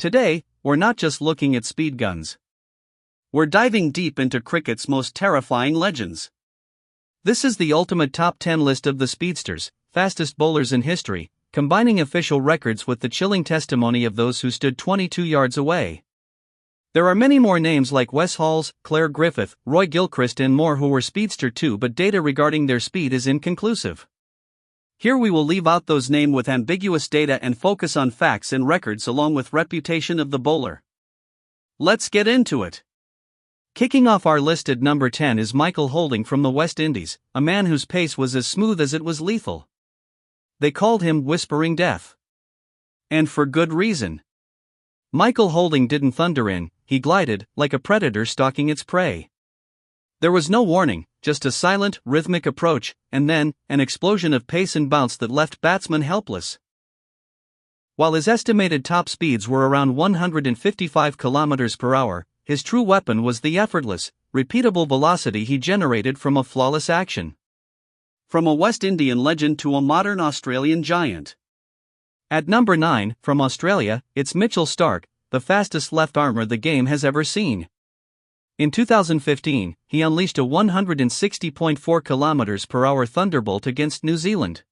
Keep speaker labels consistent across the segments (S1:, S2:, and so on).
S1: Today, we're not just looking at speed guns. We're diving deep into cricket's most terrifying legends. This is the ultimate top 10 list of the speedsters, fastest bowlers in history, combining official records with the chilling testimony of those who stood 22 yards away. There are many more names like Wes Halls, Claire Griffith, Roy Gilchrist and more who were speedster too, but data regarding their speed is inconclusive. Here we will leave out those names with ambiguous data and focus on facts and records along with reputation of the bowler. Let's get into it. Kicking off our list at number 10 is Michael Holding from the West Indies, a man whose pace was as smooth as it was lethal. They called him Whispering Death. And for good reason. Michael Holding didn't thunder in, he glided, like a predator stalking its prey. There was no warning, just a silent, rhythmic approach, and then, an explosion of pace and bounce that left batsmen helpless. While his estimated top speeds were around 155 km per hour, his true weapon was the effortless, repeatable velocity he generated from a flawless action. From a West Indian legend to a modern Australian giant. At number 9, from Australia, it's Mitchell Starc, the fastest left-armer the game has ever seen. In 2015, he unleashed a 160.4 km per hour thunderbolt against New Zealand.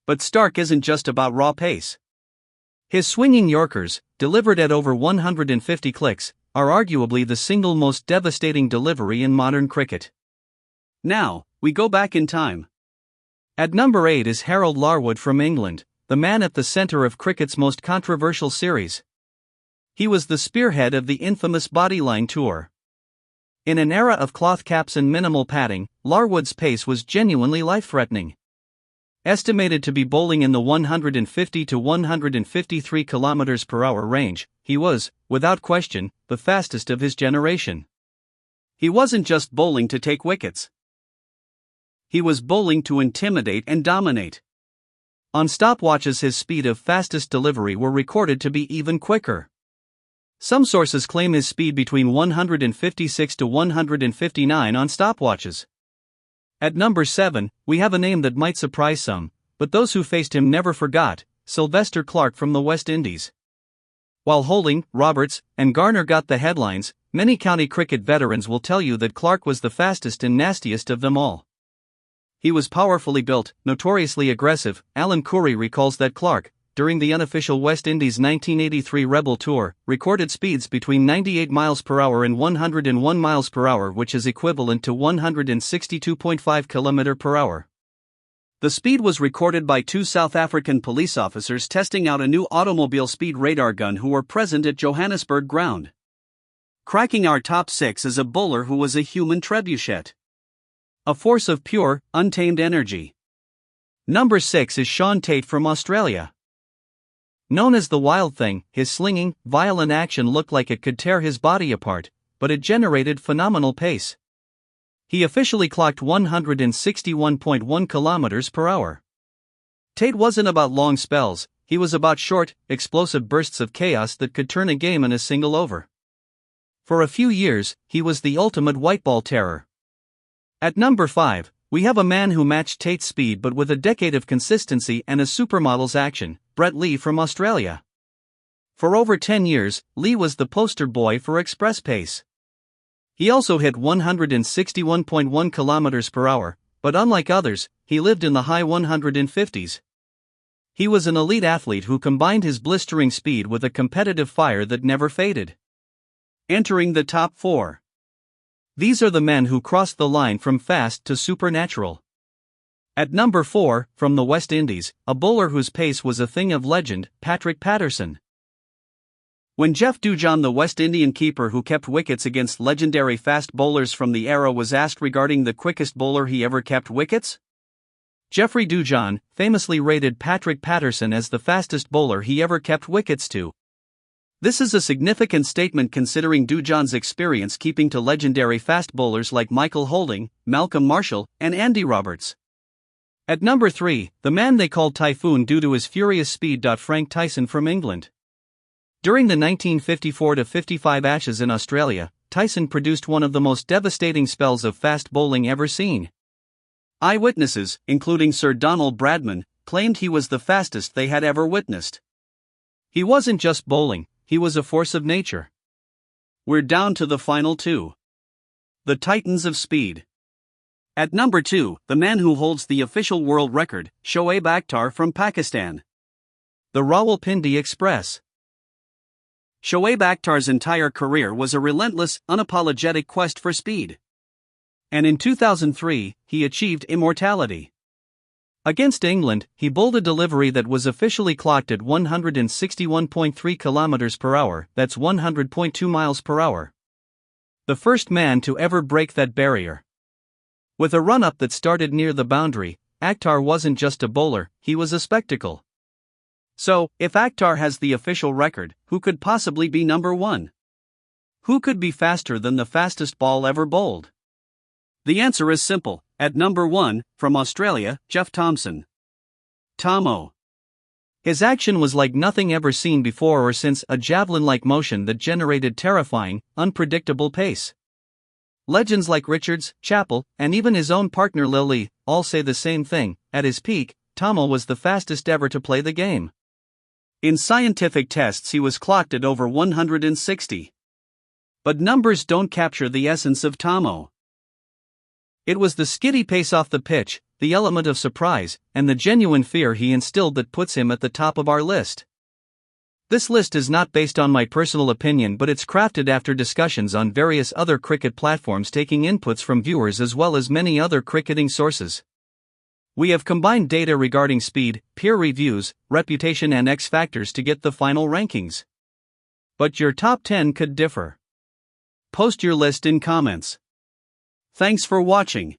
S1: But Starc isn't just about raw pace. His swinging Yorkers, delivered at over 150 clicks, are arguably the single most devastating delivery in modern cricket. Now, we go back in time. At number 8 is Harold Larwood from England, the man at the center of cricket's most controversial series. He was the spearhead of the infamous Bodyline tour. In an era of cloth caps and minimal padding, Larwood's pace was genuinely life-threatening. Estimated to be bowling in the 150 to 153 km per hour range, he was, without question, the fastest of his generation. He wasn't just bowling to take wickets. He was bowling to intimidate and dominate. On stopwatches, his speed of fastest delivery were recorded to be even quicker. Some sources claim his speed between 156 to 159 on stopwatches. At number 7, we have a name that might surprise some, but those who faced him never forgot: Sylvester Clarke from the West Indies. While Holding, Roberts, and Garner got the headlines, many county cricket veterans will tell you that Clarke was the fastest and nastiest of them all. He was powerfully built, notoriously aggressive. Alan Curry recalls that Clarke, during the unofficial West Indies 1983 Rebel Tour, recorded speeds between 98 miles per hour and 101 miles per hour, which is equivalent to 162.5 km per hour. The speed was recorded by two South African police officers testing out a new automobile speed radar gun who were present at Johannesburg ground. Cracking our top 6 is a bowler who was a human trebuchet. A force of pure, untamed energy. Number 6 is Shaun Tait from Australia. Known as the Wild Thing, his slinging, violent action looked like it could tear his body apart, but it generated phenomenal pace. He officially clocked 161.1 km per hour. Tait wasn't about long spells, he was about short, explosive bursts of chaos that could turn a game in a single over. For a few years, he was the ultimate whiteball terror. At number 5, we have a man who matched Tait's speed but with a decade of consistency and a supermodel's action: Brett Lee from Australia. For over 10 years, Lee was the poster boy for express pace. He also hit 161.1 km per hour, but unlike others, he lived in the high 150s. He was an elite athlete who combined his blistering speed with a competitive fire that never faded. Entering the top 4. These are the men who crossed the line from fast to supernatural. At number 4, from the West Indies, a bowler whose pace was a thing of legend: Patrick Patterson. When Jeff Dujon, the West Indian keeper who kept wickets against legendary fast bowlers from the era, was asked regarding the quickest bowler he ever kept wickets, Jeffrey Dujon famously rated Patrick Patterson as the fastest bowler he ever kept wickets to. This is a significant statement considering Dujon's experience keeping to legendary fast bowlers like Michael Holding, Malcolm Marshall, and Andy Roberts. At number 3, the man they called Typhoon due to his furious speed: Frank Tyson from England. During the 1954-55 Ashes in Australia, Tyson produced one of the most devastating spells of fast bowling ever seen. Eyewitnesses, including Sir Donald Bradman, claimed he was the fastest they had ever witnessed. He wasn't just bowling, he was a force of nature. We're down to the final two. The Titans of Speed. At number 2, the man who holds the official world record, Shoaib Akhtar from Pakistan. The Rawalpindi Express. Shoaib Akhtar's entire career was a relentless, unapologetic quest for speed. And in 2003, he achieved immortality. Against England, he bowled a delivery that was officially clocked at 161.3 km per hour, that's 100.2 miles per hour. The first man to ever break that barrier. With a run-up that started near the boundary, Akhtar wasn't just a bowler, he was a spectacle. So, if Akhtar has the official record, who could possibly be number 1? Who could be faster than the fastest ball ever bowled? The answer is simple. At number 1, from Australia, Jeff Thomson. Thommo. His action was like nothing ever seen before or since, a javelin-like motion that generated terrifying, unpredictable pace. Legends like Richards, Chappell, and even his own partner Lillee, all say the same thing. At his peak, Thommo was the fastest ever to play the game. In scientific tests he was clocked at over 160. But numbers don't capture the essence of Thommo. It was the skiddy pace off the pitch, the element of surprise, and the genuine fear he instilled that puts him at the top of our list. This list is not based on my personal opinion, but it's crafted after discussions on various other cricket platforms, taking inputs from viewers as well as many other cricketing sources. We have combined data regarding speed, peer reviews, reputation and X factors to get the final rankings. But your top 10 could differ. Post your list in comments. Thanks for watching.